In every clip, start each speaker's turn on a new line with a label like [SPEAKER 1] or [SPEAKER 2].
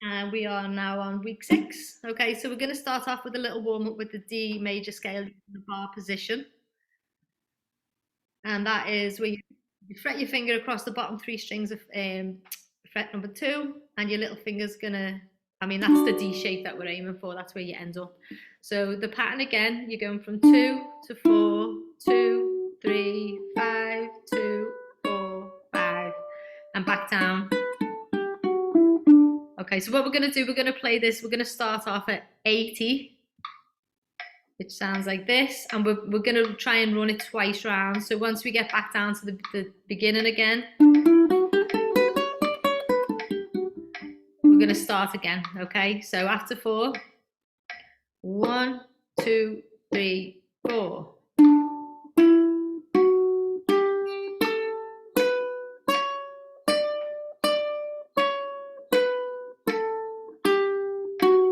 [SPEAKER 1] And we are now on week 6. Okay, so we're going to start off with a little warm up with the D major scale in the bar position. And that is where you fret your finger across the bottom 3 strings of fret number 2, and your little finger's gonna, that's the D shape that we're aiming for, that's where you end up. So the pattern again, you're going from 2 to 4, 2, 3, 5, 2, 4, 5, and back down. Okay, so what we're going to do, we're going to play this, we're going to start off at 80, which sounds like this, and we're going to try and run it twice round. So once we get back down to the beginning again, we're going to start again, okay? So after 4, 1, 2, 3, 4.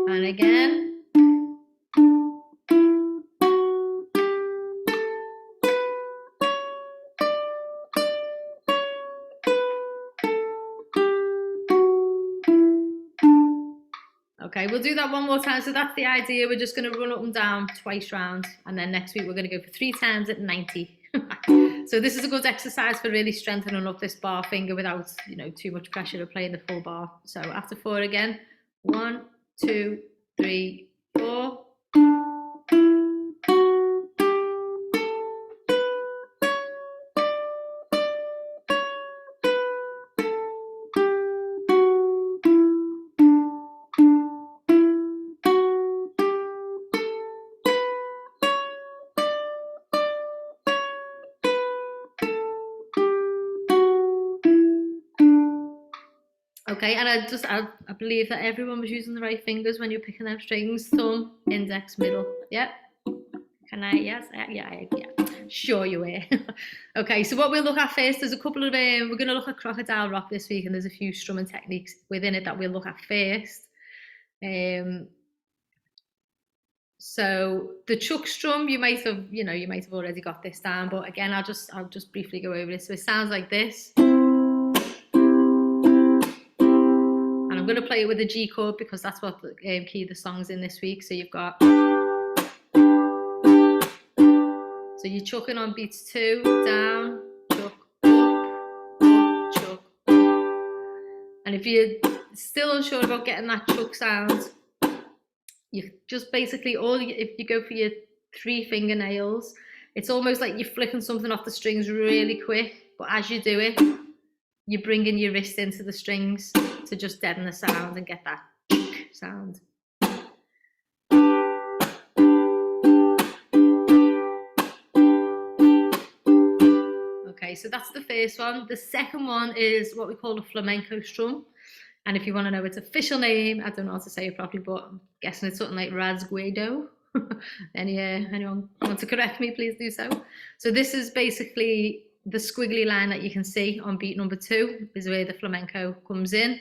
[SPEAKER 1] And again. Okay, we'll do that one more time. So that's the idea. We're just going to run up and down twice round, and then next week we're going to go for 3 times at 90. So this is a good exercise for really strengthening up this bar finger without, too much pressure of playing the full bar. So after 4 again, 1, 2, 3, 4. Okay, and I believe that everyone was using the right fingers when you're picking them strings. Thumb, index, middle. Yeah. Can I? Yes. Yeah. Sure you were. Okay, so what we'll look at first, there's a couple of, we're going to look at crocodile rock this week, and there's a few strumming techniques within it that we'll look at first. So the chuck strum, you might have already got this down, but again, I'll just briefly go over it. So it sounds like this. I'm going to play it with a G chord because that's what the key of the song's in this week. So you've got, so you're chucking on beats 2, down, chuck, up, chuck, up. And if you're still unsure about getting that chuck sound, you just basically, if you go for your 3 fingernails, it's almost like you're flicking something off the strings really quick, but as you do it, you're bringing your wrist into the strings to just deaden the sound and get that sound. Okay, so that's the first one. The second one is what we call a flamenco strum. And if you want to know its official name, I don't know how to say it properly, but I'm guessing it's something like rasguedo. Anyone want to correct me, please do so. So this is basically the squiggly line that you can see on beat number 2 is where the flamenco comes in.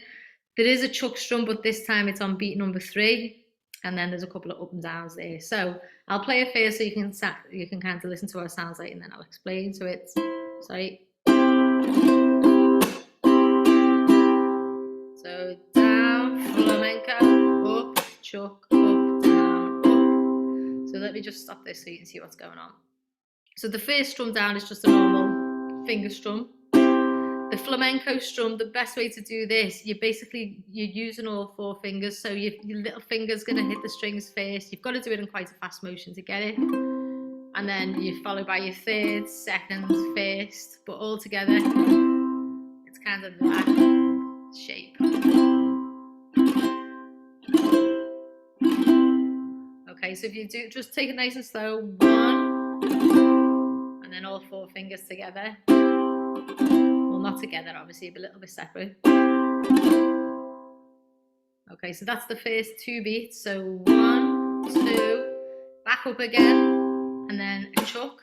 [SPEAKER 1] There is a chuck strum, but this time it's on beat number 3, and then there's a couple of up and downs there. So I'll play it first so you can kind of listen to what it sounds like, and then I'll explain. So it's, sorry. So down, flamenco, up, chuck, up, down, up. So let me just stop this so you can see what's going on. So the first strum down is just a normal finger strum. The flamenco strum, the best way to do this, you're using all 4 fingers, so your little finger's going to hit the strings first. You've got to do it in quite a fast motion to get it, and then you follow by your 3rd, 2nd, 1st, but all together it's kind of that shape. Okay, so if you do, just take it nice and slow, 1, and then all 4 fingers together. Well, not together, obviously, but a little bit separate. Okay, so that's the first 2 beats. So 1, 2, back up again, and then a chuck.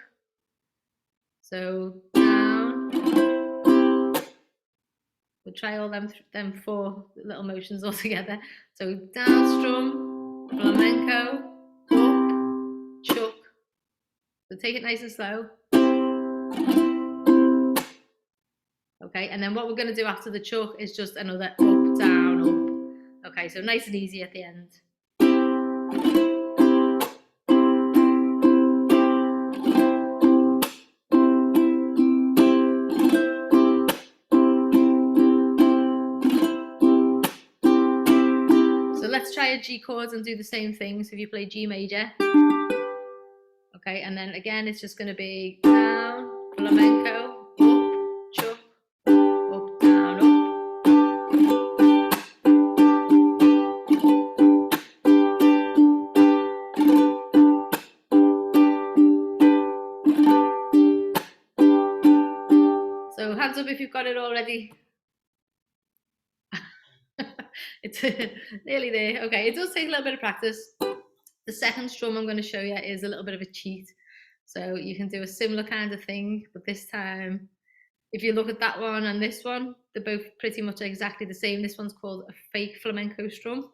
[SPEAKER 1] So down. We'll try all them 4 little motions all together. So down strum, flamenco, up, chuck. So take it nice and slow. Okay, and then what we're going to do after the chuck is just another up, down, up. Okay, Okay, so nice and easy at the end. So let's try a G chord and do the same thing. So if you play G major, okay, and then again it's just going to be down, flamenco, up, chuck, up, down, up. So hands up if you've got it already. It's nearly there. Okay, it does take a little bit of practice. The second strum I'm going to show you is a little bit of a cheat. So you can do a similar kind of thing, but this time, if you look at that one and this one, they're both pretty much exactly the same. This one's called a fake flamenco strum.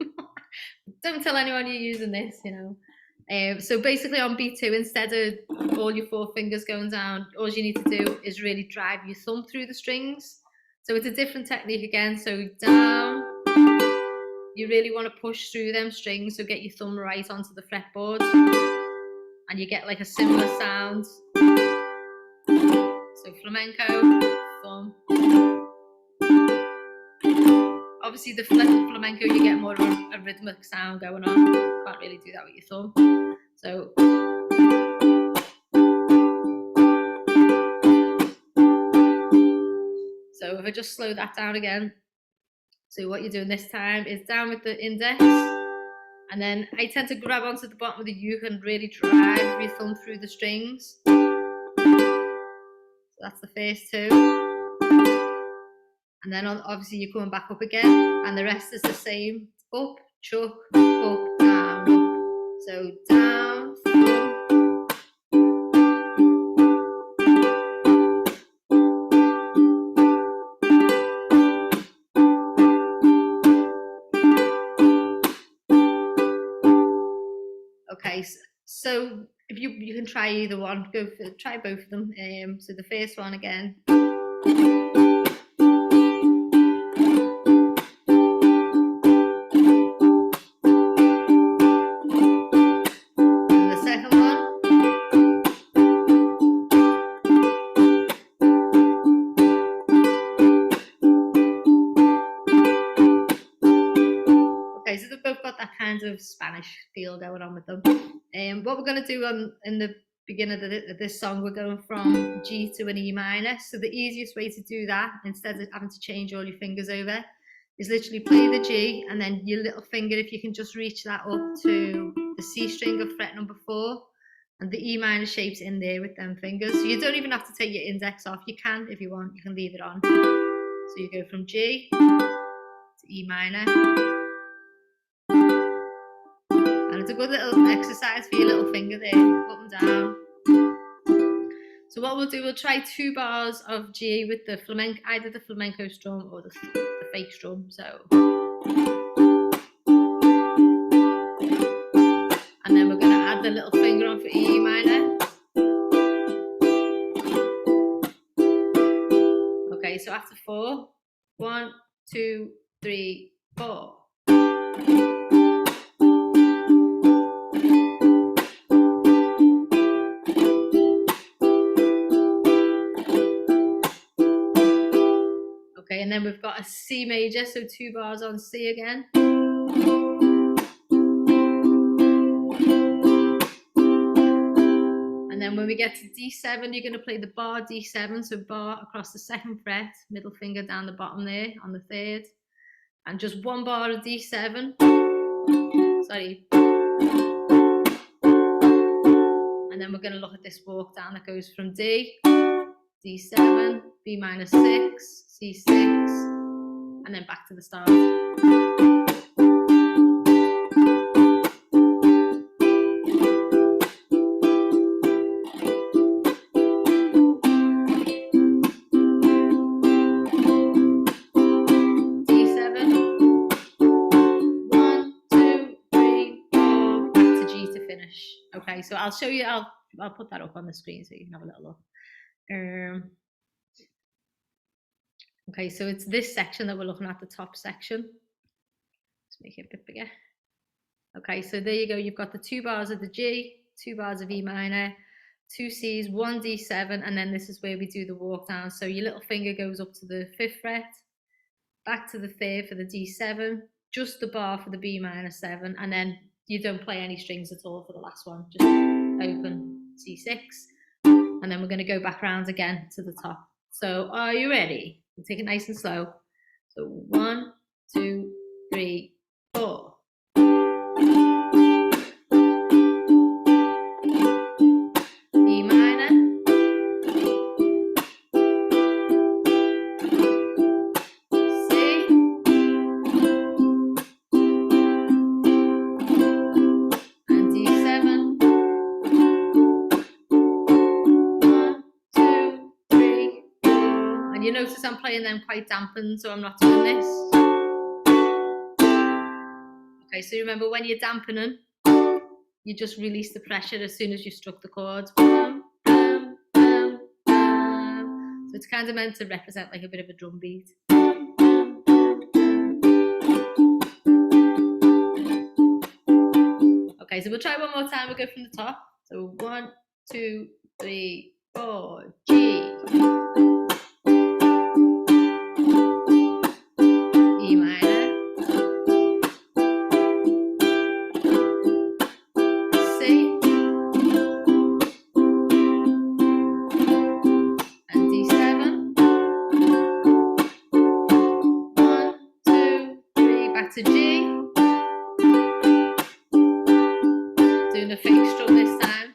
[SPEAKER 1] Don't tell anyone you're using this, you know. So basically on B2, instead of all your 4 fingers going down, all you need to do is really drive your thumb through the strings. So it's a different technique again. So down, you really want to push through them strings, so get your thumb right onto the fretboard, and you get like a similar sound. So flamenco, thumb. Obviously the flamenco, you get more of a rhythmic sound going on. Can't really do that with your thumb. So if I just slow that down again. So what you're doing this time is down with the index, and then I tend to grab onto the bottom of the uke and really drive your thumb through the strings. So that's the first 2. And then obviously you're coming back up again, and the rest is the same. Up, chuck, up, down, up. So down, thumb. Okay, so if you can try either one, try both of them. So the first one again. And the second one. Okay, so they've both got that kind of Spanish feel going on with them. What we're going to do in the beginning of this song, we're going from G to an E minor. So the easiest way to do that, instead of having to change all your fingers over, is literally play the G, and then your little finger, if you can just reach that up to the C string of fret number 4, and the E minor shape's in there with them fingers. So you don't even have to take your index off. You can, if you want, you can leave it on. So you go from G to E minor. And it's a good little exercise for your little finger there, up and down. So what we'll do, we'll try 2 bars of G with the flamenco, either the flamenco strum or the fake strum. So, and then we're going to add the little finger on for E minor. Okay, so after 4, 1, 2, 3, 4. Okay, and then we've got a C major, so 2 bars on C again. And then when we get to D7, you're going to play the bar D7, so bar across the 2nd fret, middle finger down the bottom there on the 3rd, and just 1 bar of D7. Sorry. And then we're going to look at this walk down that goes from D, D7, B minor 6, C6, and then back to the start. Okay, so I'll show you, I'll put that up on the screen so you can have a little look. Okay, so it's this section that we're looking at, the top section. Let's make it a bit bigger. Okay, so there you go. You've got the 2 bars of the G, 2 bars of E minor, 2 C's, 1 D7, and then this is where we do the walk down. So your little finger goes up to the 5th fret, back to the 3rd for the D7, just the bar for the B minor 7, and then you don't play any strings at all for the last one. Just open C6, and then we're going to go back around again to the top. So are you ready? We'll take it nice and slow. So 1, 2, 3, 4. E minor, C, and D7. 1, 2, 3, 4. And you notice I'm playing them quite dampened, so I'm not doing this. Okay, so remember when you're dampening, you just release the pressure as soon as you struck the chords. So it's kind of meant to represent like a bit of a drum beat. Okay, so we'll try one more time. We'll go from the top. So 1, 2, 3, 4, G. E minor. C. And D7. 1, 2, 3, back to G. Doing a fake strum this time.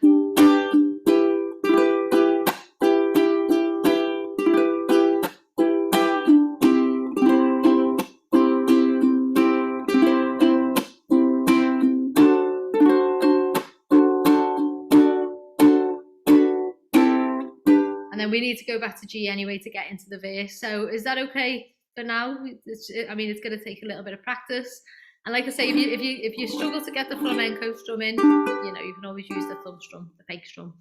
[SPEAKER 1] And then we need to go back to G anyway to get into the verse. So is that okay for now? I mean, it's going to take a little bit of practice. And like I say, if you struggle to get the flamenco strum in, you know, you can always use the thumb strum, the fake strum.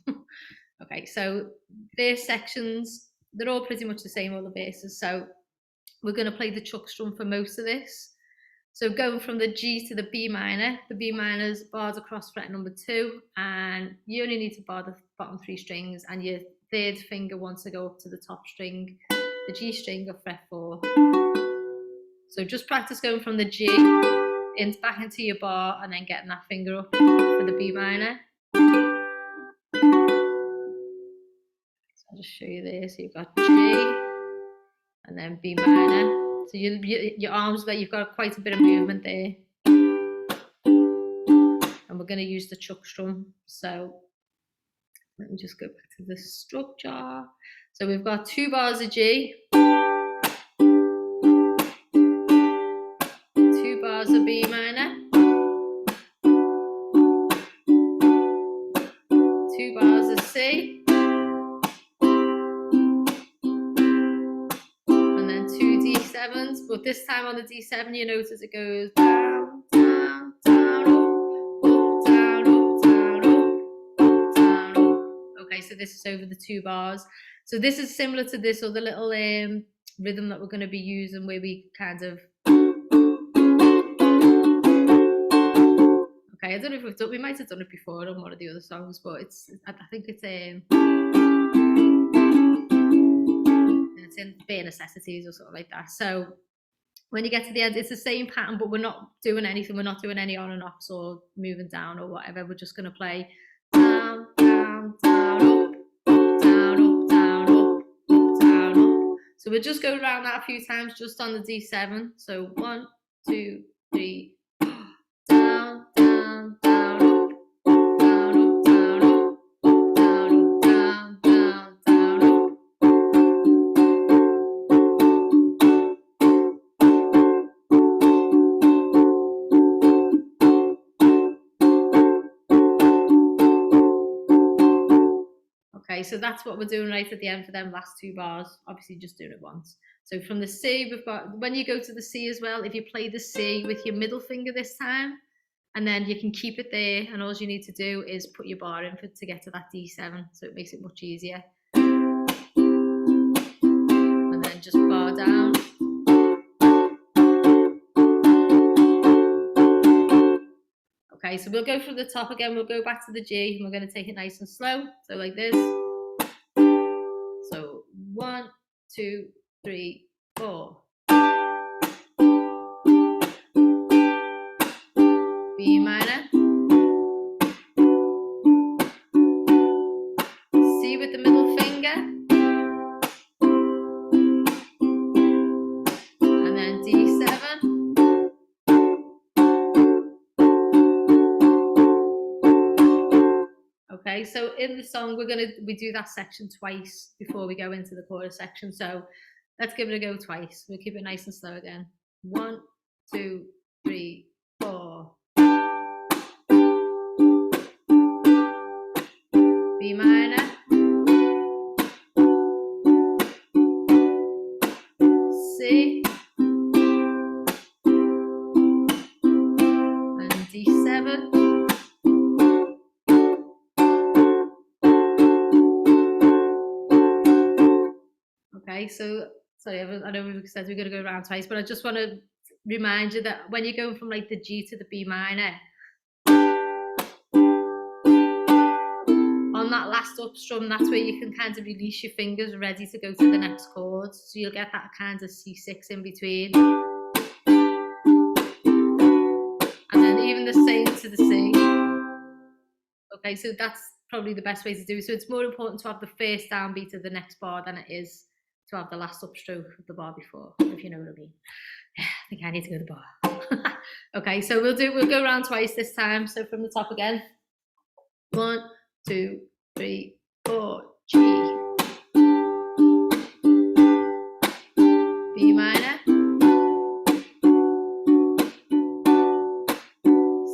[SPEAKER 1] Okay, so verse sections, they're all pretty much the same, all the verses. So we're going to play the chuck strum for most of this. So going from the G to the B minor, the B minor's bars across fret number 2, and you only need to bar the bottom 3 strings, and your 3rd finger wants to go up to the top string, the G string of fret 4. So just practice going from the G back into your bar, and then getting that finger up for the B minor. So I'll just show you this. So you've got G and then B minor. So your arms, there, you've got quite a bit of movement there. And we're going to use the chuck strum. So let me just go back to the structure. So we've got 2 bars of G, 2 bars of B minor, 2 bars of C, and then 2 D7s. But this time on the D7, you notice it goes down, down, down, up, down, up, down, up, down, up. Okay, so this is over the 2 bars. So this is similar to this other little rhythm that we're going to be using, where we kind of. Okay, I don't know if we might have done it before on one of the other songs, but I think it's in Bare Necessities or something like that. So when you get to the end, it's the same pattern, but we're not doing anything. We're not doing any on and offs or moving down or whatever. We're just going to play down, down, down, up, down, up, down, up, down, up. So we'll just go around that a few times just on the D7. So 1, 2, 3, down, down, down, up, down, up, down, up, down, up, down, down, down, up. Okay, so that's what we're doing right at the end for them last 2 bars. Obviously, just doing it once. So from the C, we've got, when you go to the C as well, if you play the C with your middle finger this time, and then you can keep it there, and all you need to do is put your bar in to get to that D7, so it makes it much easier. And then just bar down. Okay, so we'll go from the top again. We'll go back to the G and we're going to take it nice and slow. So like this. So 1, 2, 3, 4. B minor. C with the middle finger. And then D7. Okay, so in the song we do that section twice before we go into the chorus section. So let's give it a go twice. We'll keep it nice and slow again. 1, 2, 3, 4. B minor. C. And D7. Okay, so sorry, I know we said we're going to go around twice, but I just want to remind you that when you're going from like the G to the B minor, on that last up strum, that's where you can kind of release your fingers ready to go to the next chord. So you'll get that kind of C6 in between. And then even the same to the C. Okay, so that's probably the best way to do it. So it's more important to have the first downbeat of the next bar than it is to have the last upstroke of the bar before, if you know what I mean. I think I need to go to the bar. Okay, so we'll go around twice this time. So from the top again. 1, 2, 3, 4, G. B minor.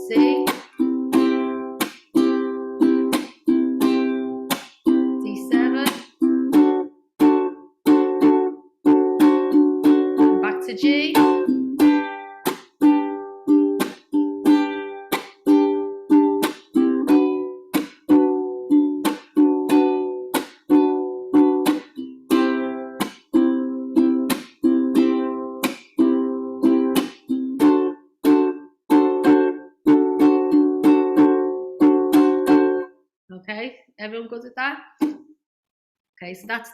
[SPEAKER 1] C. D7. And back to G. Okay, everyone good with that? Okay, so that's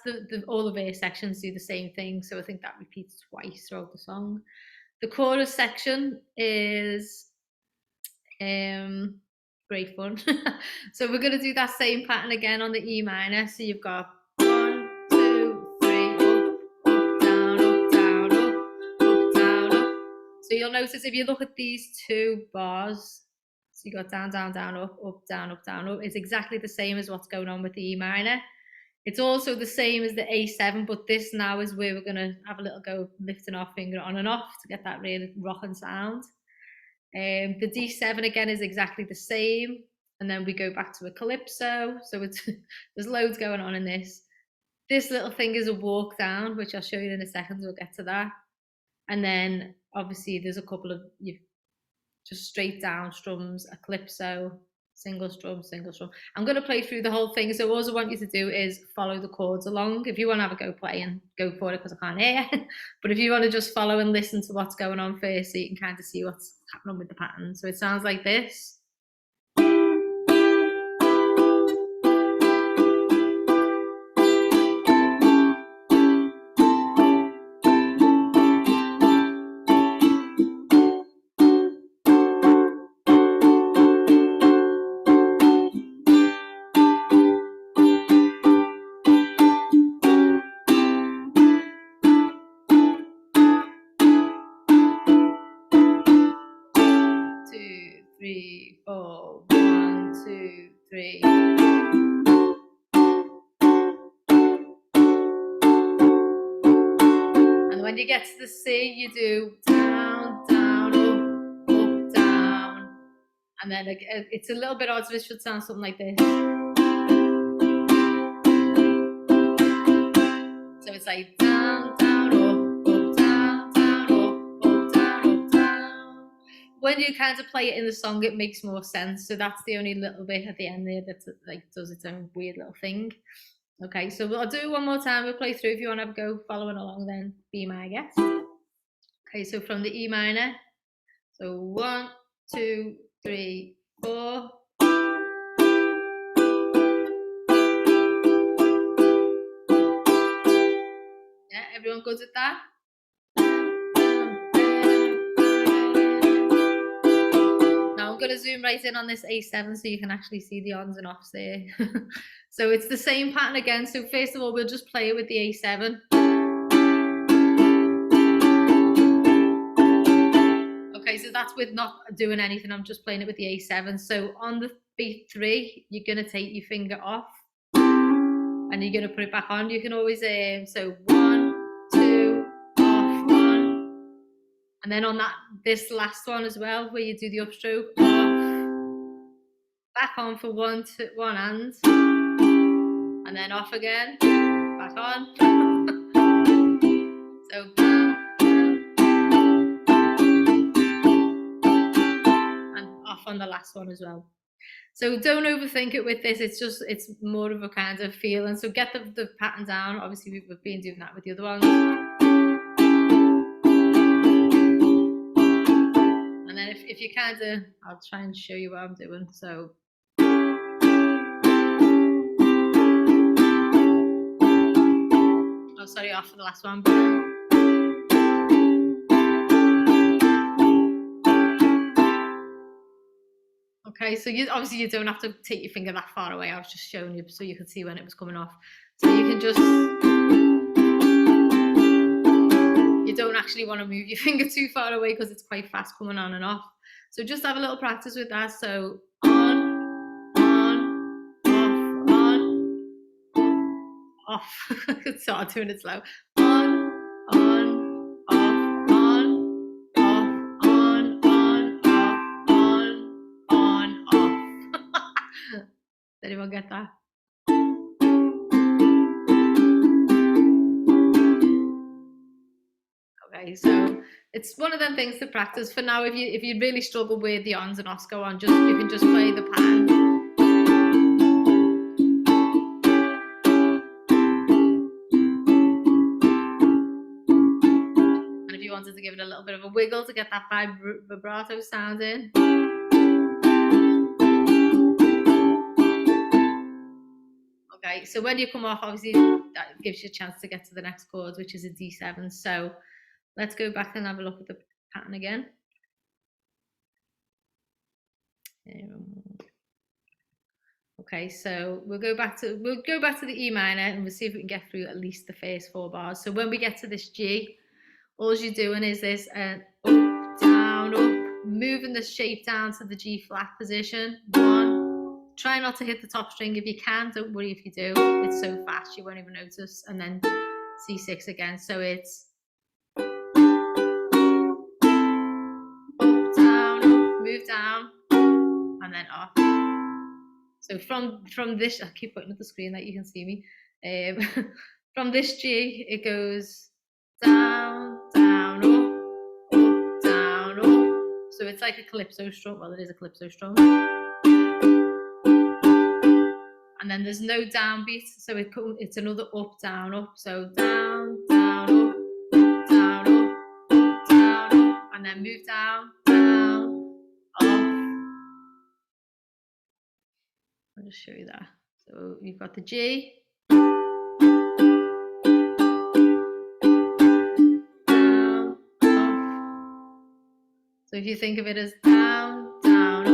[SPEAKER 1] all the verse sections do the same thing. So I think that repeats twice throughout the song. The chorus section is great fun. So we're going to do that same pattern again on the E minor. So you've got 1, 2, 3, up, down, up, down, up, down, up. So you'll notice if you look at these two bars, so you got down, down, down, up, up, down, up, down, up. It's exactly the same as what's going on with the E minor. It's also the same as the A7, but this now is where we're going to have a little go of lifting our finger on and off to get that really rocking sound. The D7 again is exactly the same, and then we go back to a calypso. So it's there's loads going on in this. This little thing is a walk down, which I'll show you in a second. We'll get to that. And then obviously there's a couple of just straight down strums, a calypso, single strum, single strum. I'm going to play through the whole thing. So all I want you to do is follow the chords along. If you want to have a go playing, go for it because I can't hear. But if you want to just follow and listen to what's going on first, so you can kind of see what's happening with the pattern. So it sounds like this. 3, 4, 1, 2, 3. And when you get to the C, you do down, down, up, down. And then it's a little bit odd, so it should sound something like this. So it's like down, down, up, down, down, up, down, up, down. When you kind of play it in the song, it makes more sense. So that's the only little bit at the end there that like does its own weird little thing. Okay, so I'll do one more time. We'll play through. If you want to have a go following along, then be my guest. Okay, so from the E minor. So 1, 2, 3, 4. Yeah, everyone goes with that? Now I'm going to zoom right in on this A7 so you can actually see the ons and offs there. So it's the same pattern again. So first of all, we'll just play it with the A7. Okay, so that's with not doing anything. I'm just playing it with the A7. So on the beat 3, you're going to take your finger off and you're going to put it back on. You can always, so 1, 2, off, on. And then on this last one as well, where you do the upstroke, off, back on for 1 hand, and then off again, back on. So, and off on the last one as well. So don't overthink it with this. It's more of a kind of feeling. So get the pattern down. Obviously, we've been doing that with the other ones. And then if you kind of, I'll try and show you what I'm doing. So. Oh, sorry, off for the last one. Okay, so obviously you don't have to take your finger that far away. I was just showing you so you could see when it was coming off. So you can just, you don't actually want to move your finger too far away because it's quite fast coming on and off. So just have a little practice with that. So on, off. I could start doing it slow. On, off, on, off, on, off. Did anyone get that? Okay, so it's one of them things to practice. For now, if you really struggle with the ons and offs, go on. You can just play the pattern. And if you wanted to give it a little bit of a wiggle to get that vibrato sound in. Okay, so when you come off, obviously that gives you a chance to get to the next chord, which is a D7. So let's go back and have a look at the pattern again. Okay, so we'll go back to the E minor and we'll see if we can get through at least the first 4 bars. So when we get to this G, all you're doing is this up, down, up, moving the shape down to the G flat position. 1. Try not to hit the top string if you can. Don't worry if you do. It's so fast you won't even notice. And then C6 again. So it's up, down, up, move down, and then off. So from this, I keep putting up the screen that you can see me. From this G, it goes down, down, up, down, up. So it's like a calypso strum. Well, it is a calypso strum. And then there's no downbeat, so it's another up, down, up. So down, down, up, down, up, down, up, and then move down, down, off. I'll just show you that. So you've got the G. Down, off. So if you think of it as down, down,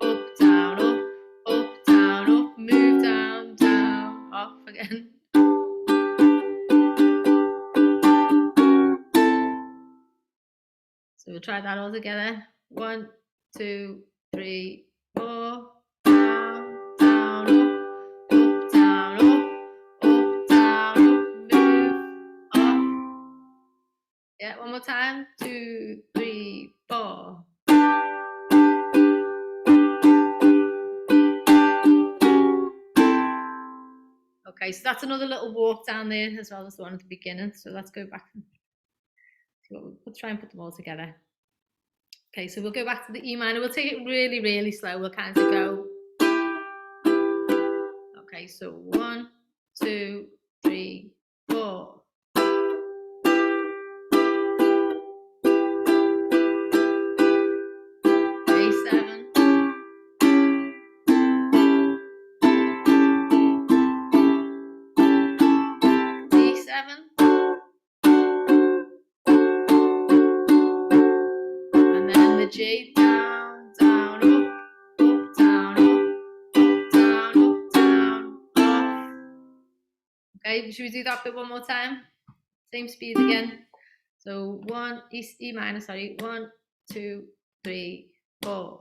[SPEAKER 1] up, down, up, down, up, move down, down, off again. So we'll try that all together. 1, 2, 3, 4. Down, down, up, down, up, down, up, move, off. Yeah, one more time. 2, 3, 4. Okay, so that's another little walk down there as well as the one at the beginning. So let's go back and see what we'll try and put them all together. Okay, so we'll go back to the E minor. We'll take it really, really slow. We'll kind of go. Okay, so 1, 2, 3, 4. A7, and then the G, down, down, up, down, up, down, down, off. Okay, should we do that bit one more time? Same speed again. So E minor, sorry, 1, 2, 3, 4.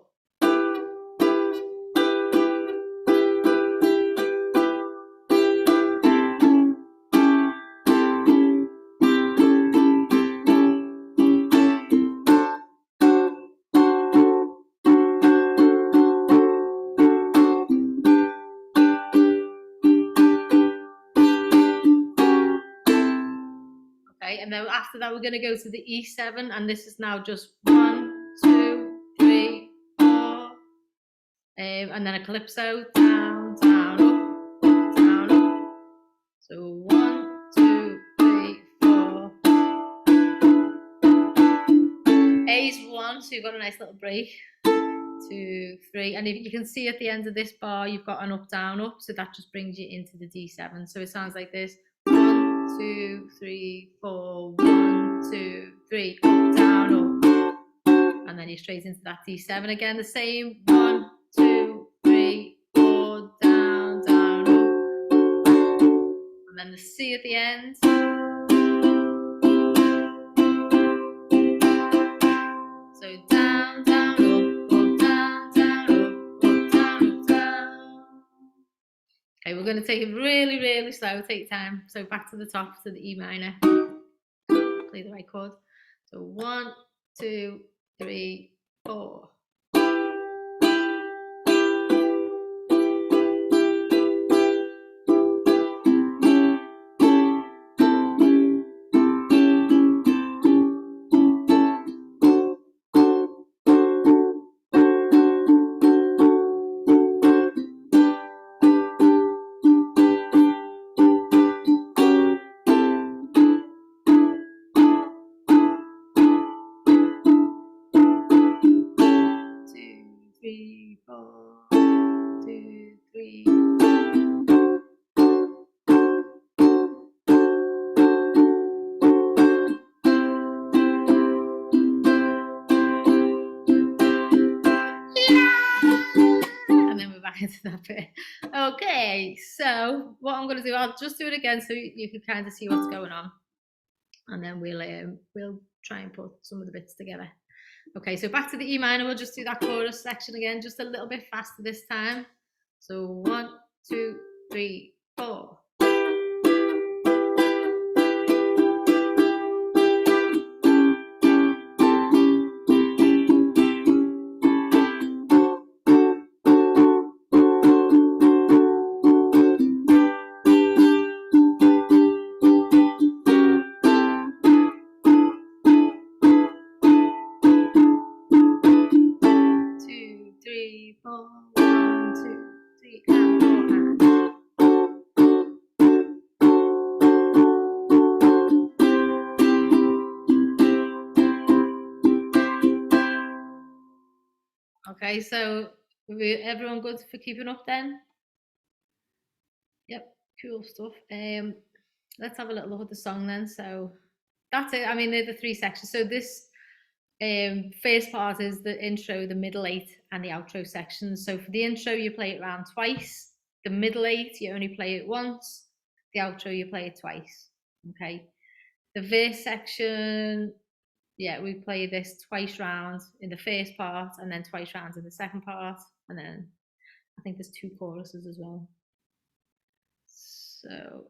[SPEAKER 1] Okay, and then after that we're going to go to the E7, and this is now just 1, 2, 3, 4, and then a calypso, down, down, up, down, up. So 1, 2, 3, 4. A is 1, so you've got a nice little break. 2, 3, and if you can see at the end of this bar, you've got an up, down, up, so that just brings you into the D7. So it sounds like this: 1, 2, 3, 4, 1, 2, 3, up, down, up, and then you're straight into that D7 again. The same: 1, 2, 3, 4, down, down, up, and then the C at the end. So down, down, up, down, down, up, down, up, down. Okay, we're going to take it really, really slow. Take time. So back to the top, to the E minor. Play the right chord. So 1, 2, 3, 4. Into that bit. Okay, so what I'm going to do, I'll just do it again so you can kind of see what's going on, and then we'll try and put some of the bits together. Okay, so back to the E minor. We'll just do that chorus section again, just a little bit faster this time. So 1, 2, 3, 4. Okay, so everyone good for keeping up then? Yep, cool stuff. Let's have a little look at the song then. So that's it. I mean, they're the 3 sections. So this first part is the intro, the middle 8, and the outro section. So for the intro, you play it around twice. The middle 8, you only play it once. The outro, you play it twice. Okay. The verse section, yeah, we play this twice round in the first part, and then twice round in the second part, and then I think there's 2 choruses as well. So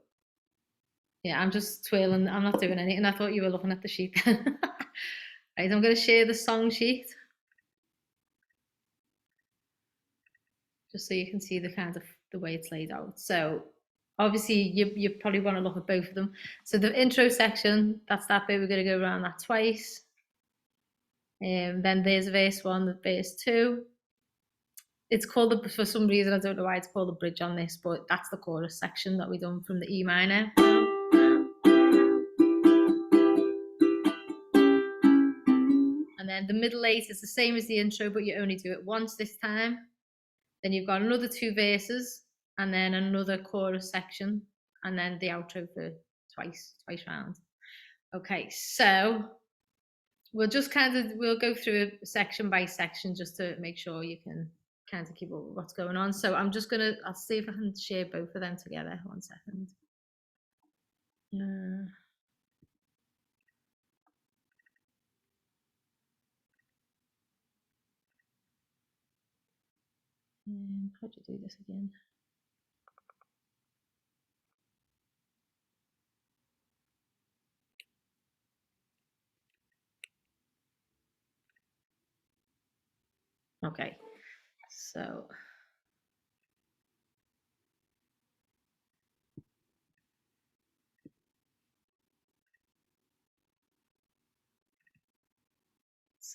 [SPEAKER 1] yeah, I'm just twirling. I'm not doing anything. I thought you were looking at the sheet. Right, I'm going to share the song sheet just so you can see the kind of the way it's laid out. So obviously you probably want to look at both of them. So the intro section, that's that bit. We're going to go around that twice. Then there's verse 1, the verse 2. It's called, for some reason, I don't know why it's called the bridge on this, but that's the chorus section that we done from the E minor. And then the middle 8 is the same as the intro, but you only do it once this time. Then you've got another 2 verses, and then another chorus section, and then the outro for twice round. Okay, so we'll just we'll go through it section by section just to make sure you can kind of keep up with what's going on. So I'm just I'll see if I can share both of them together. 1 second. How do you do this again? Okay, so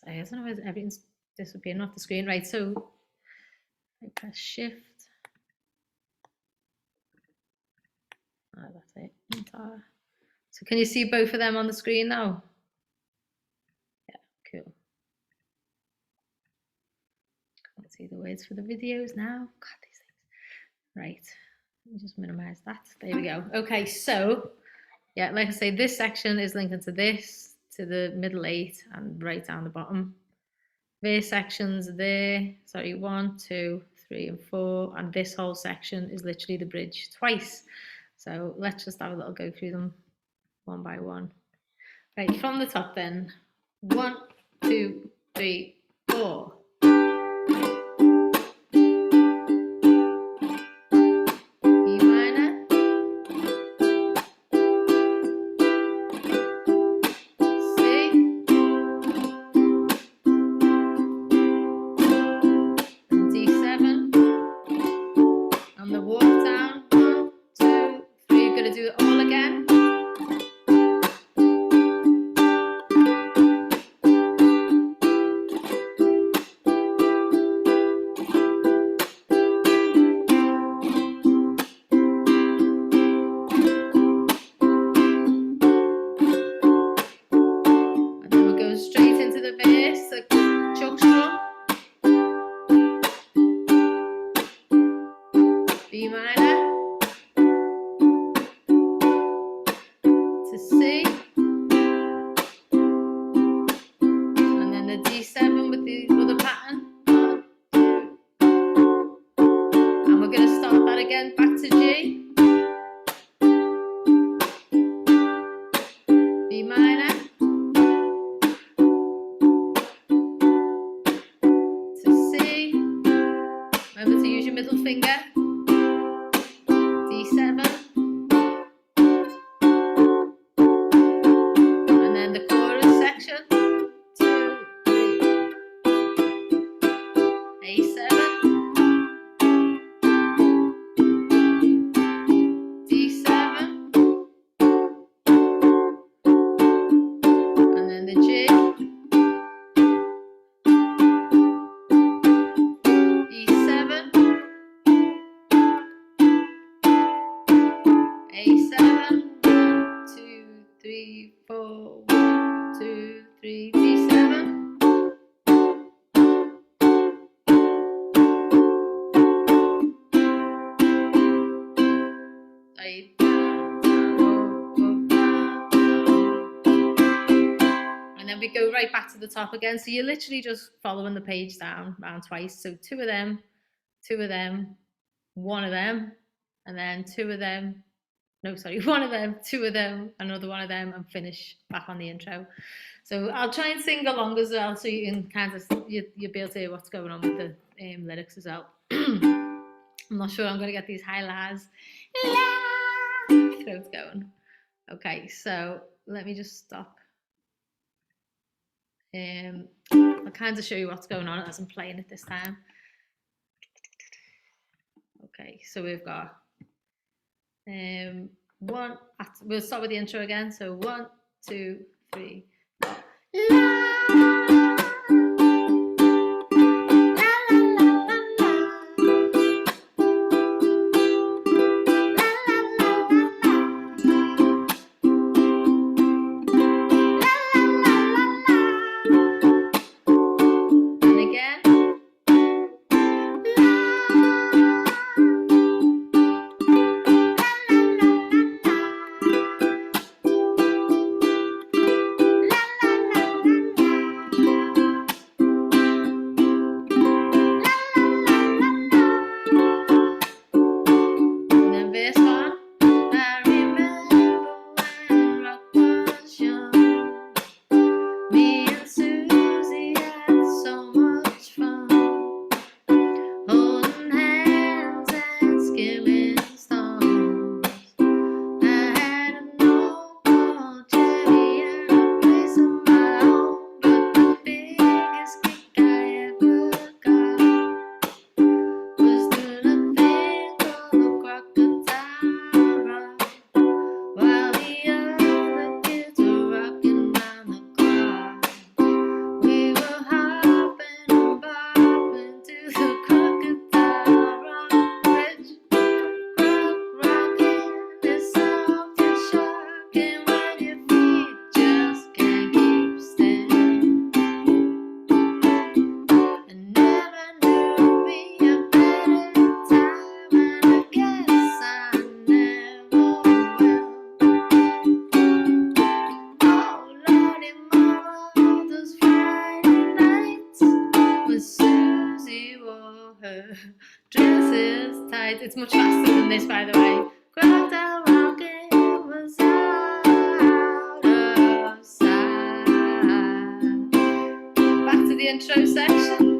[SPEAKER 1] I don't know if everything's disappearing off the screen, right? So I press shift. Oh, that's it. Enter. So can you see both of them on the screen now? Yeah, cool. Can't see the words for the videos now. God, these things. Right. Let me just minimize that. There we go. Okay, so yeah, like I say, this section is linking to this, to the middle 8 and right down the bottom. Verse sections there, sorry, 1, 2, 3 and 4, and this whole section is literally the bridge twice. So let's just have a little go through them one by one. Right, from the top then. 1, 2, 3, 4. E minor. C. D7. On the walk down. 1, 2, 3. You're going to do it all again. Straight into the bass, the chuck strum, B minor, to C, and then the D7 with the other pattern, 1, 2, and we're going to start that again, back to G, B minor, remember to use your middle finger, D7, and then the chorus section, 2, 3, A7, D7, and then the G, E7, A7, 1, 2, 3, 4, 1, 2, 3, D7. And then we go right back to the top again. So you're literally just following the page down round twice. So 2 of them, 2 of them, 1 of them, and then 2 of them. No, sorry, 1 of them, 2 of them, another 1 of them, and finish back on the intro. So I'll try and sing along as well, so you can kind of you'll be able to hear what's going on with the lyrics as well. I'm not sure I'm going to get these high las throats going. Okay, so let me just stop. I'll kind of show you what's going on as I'm playing it this time. Okay, so we've got we'll start with the intro again. So 1, 2, 3, 4. dress is tight. It's much faster than this, by the way. Cracked out rocking was out of sight. Back to the intro section.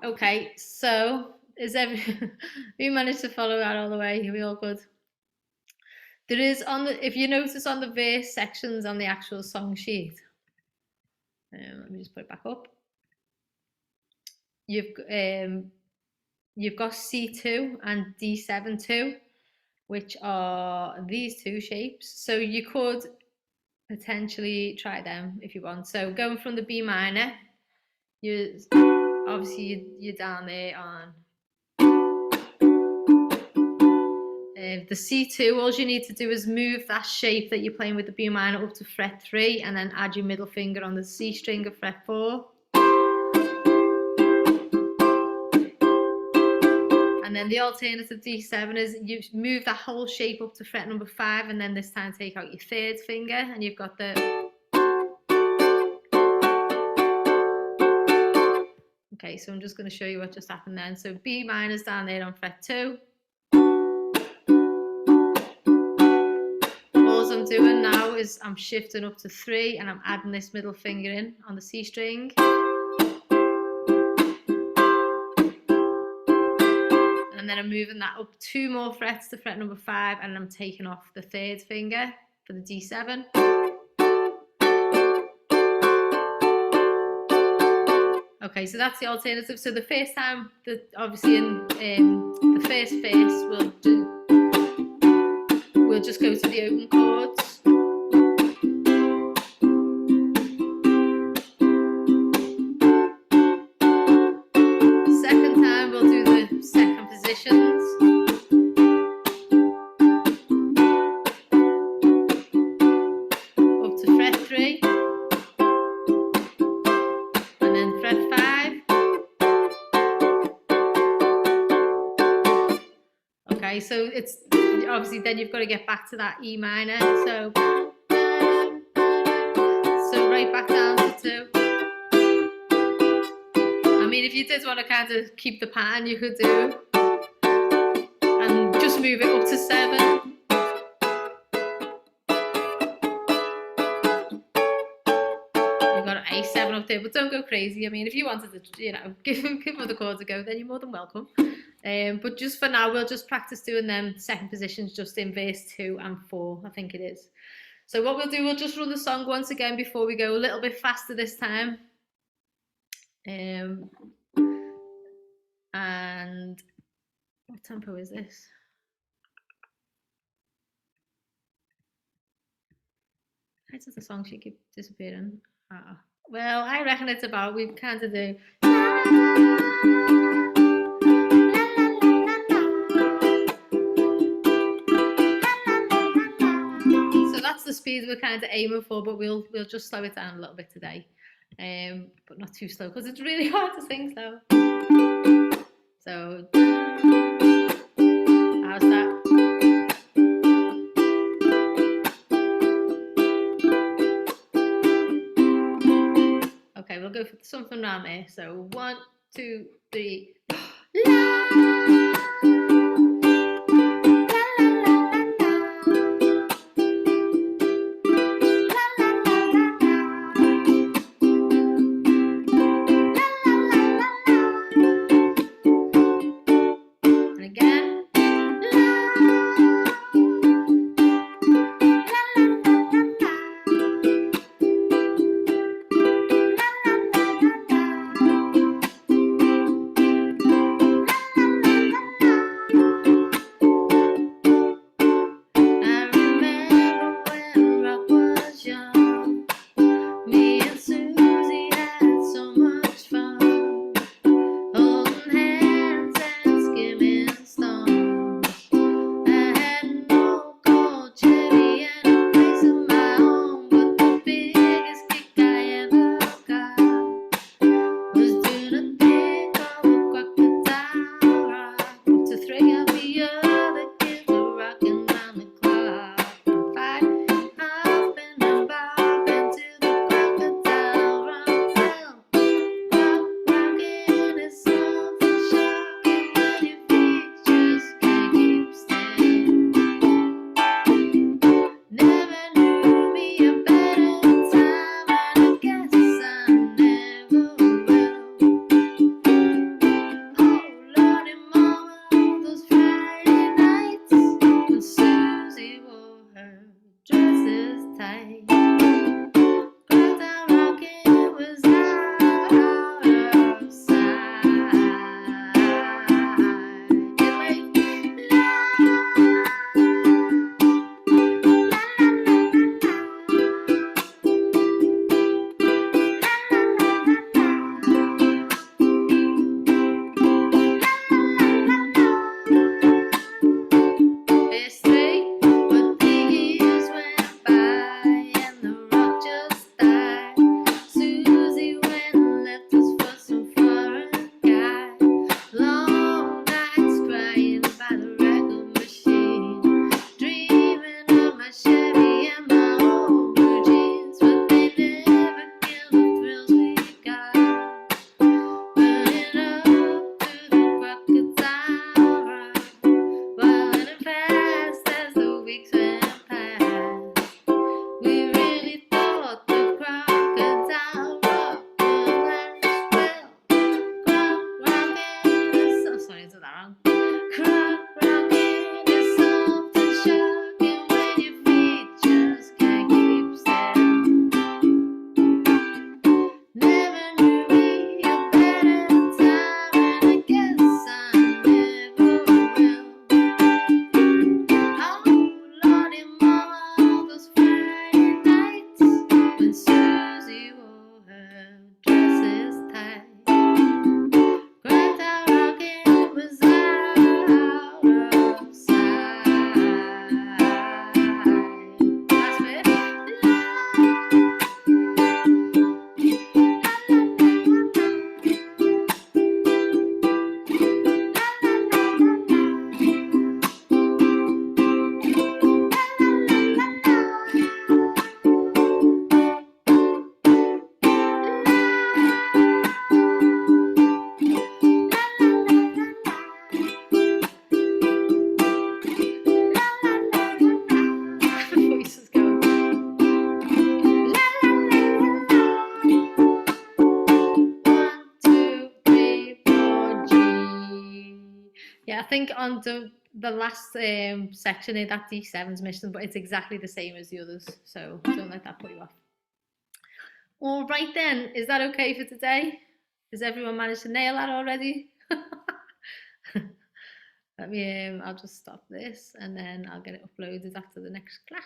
[SPEAKER 1] Okay, so we managed to follow that all the way? Are we all good? There is if you notice on the verse sections on the actual song sheet, let me just put it back up. You've got C2 and D7-2, which are these two shapes. So you could potentially try them if you want. So going from the B minor, obviously you're down there on the C2. All you need to do is move that shape that you're playing with the B minor up to fret 3 and then add your middle finger on the C string of fret 4. And then the alternative D7 is you move that whole shape up to fret number 5 and then this time take out your third finger and you've got the... Okay, so I'm just going to show you what just happened then. So B minor's down there on fret 2. All I'm doing now is I'm shifting up to 3 and I'm adding this middle finger in on the C string. And then I'm moving that up 2 more frets to fret number 5 and I'm taking off the third finger for the D7. Okay, so that's the alternative. So the first time, obviously in the first verse, we'll just go to the open chords. Second time, we'll do the second positions. Up to fret 3. And then fret 5. Okay, so it's obviously then you've got to get back to that E minor. So right back down to 2. I mean, if you did want to kind of keep the pattern, you could do and just move it up to 7. 7 octave, but don't go crazy. I mean, if you wanted to, you know, give other chords a go, then you're more than welcome. But just for now, we'll just practice doing them second positions just in verse 2 and 4, I think it is. So what we'll do, we'll just run the song once again before we go a little bit faster this time. And what tempo is this? How does the song sheet keep disappearing? Well, I reckon it's about, we kind of do. So that's the speed we're kind of aiming for, but we'll just slow it down a little bit today. But not too slow, because it's really hard to sing slow. So, how's that? Okay, we'll go for something around there. So 1, 2, 3. And again. Yeah, I think on the last section here, that D7's missing, but it's exactly the same as the others, so don't let that put you off. All right then, is that okay for today? Has everyone managed to nail that already? Let me, I'll just stop this and then I'll get it uploaded after the next class.